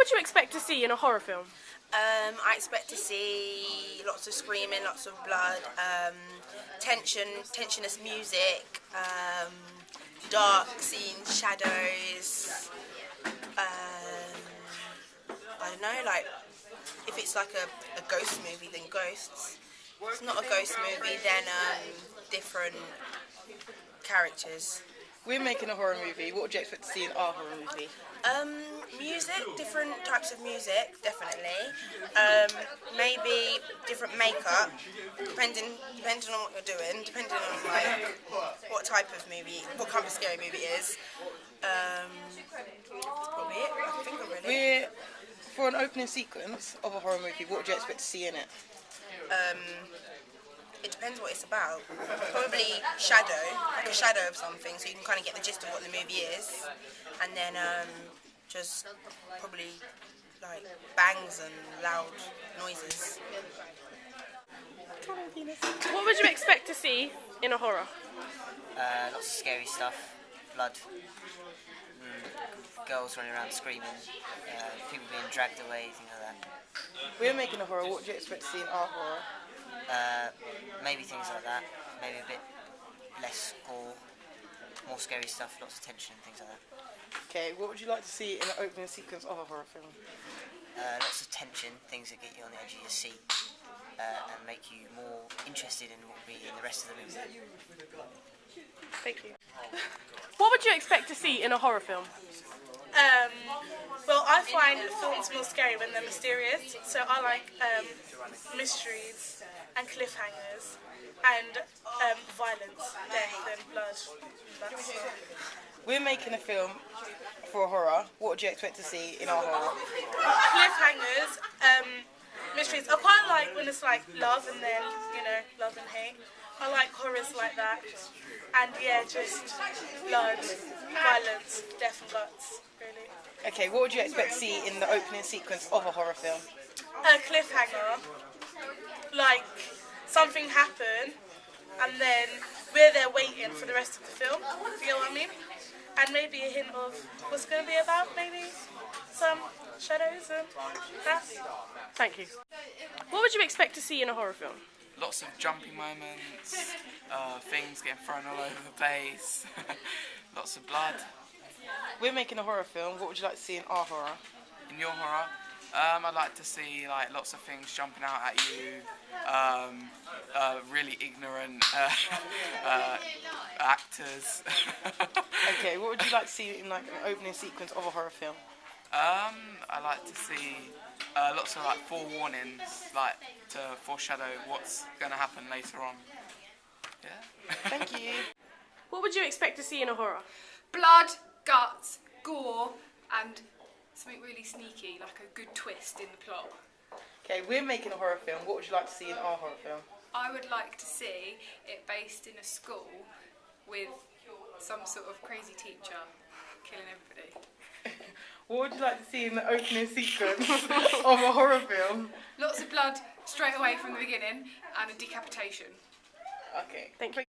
would you expect to see in a horror film? I expect to see lots of screaming, lots of blood, tensionous music, dark scenes, shadows. I don't know, like if it's like a ghost movie, then ghosts. If it's not a ghost movie, then different characters. We're making a horror movie. What would you expect to see in our horror movie? Music, different types of music, definitely. Maybe different makeup, depending on what you're doing, depending on like what type of movie, what kind of scary movie it is. That's probably it. I think really. For an opening sequence of a horror movie, what would you expect to see in it? It depends what it's about. Probably shadow, like a shadow of something, so you can kind of get the gist of what the movie is. And then just probably like bangs and loud noises. What would you expect to see in a horror? Lots of scary stuff, blood, girls running around screaming, people being dragged away, things like that. We're making a horror. What would you expect to see in our horror? Maybe things like that, maybe a bit less gore, more scary stuff, lots of tension and things like that. Okay, what would you like to see in the opening sequence of a horror film? Lots of tension, things that get you on the edge of your seat and make you more interested in what will be in the rest of the movie. Thank you. What would you expect to see in a horror film? Well, I find films more scary when they're mysterious, so I like mysteries and cliffhangers and violence, death and blood. That's it. We're making a film for a horror. What would you expect to see in our horror? Cliffhangers, mysteries. I quite like when it's like love and then, love and hate. I like horrors like that. And yeah, just blood, violence, death and guts, really. Okay, what would you expect to see in the opening sequence of a horror film? A cliffhanger, like something happened and then we're there waiting for the rest of the film, do you know what I mean? And maybe a hint of what's going to be about, maybe some shadows and that. Thank you. What would you expect to see in a horror film? Lots of jumpy moments, things getting thrown all over the place, lots of blood. We're making a horror film. What would you like to see in our horror? In your horror, I'd like to see like lots of things jumping out at you, really ignorant actors. Okay, what would you like to see in like an opening sequence of a horror film? I like to see lots of like forewarnings, like to foreshadow what's going to happen later on. Yeah. Thank you. What would you expect to see in a horror? Blood, guts, gore, and something really sneaky, like a good twist in the plot. Okay, we're making a horror film. What would you like to see in our horror film? I would like to see it based in a school with some sort of crazy teacher killing everybody. What would you like to see in the opening sequence of a horror film? Lots of blood straight away from the beginning and a decapitation. Okay. Thank you.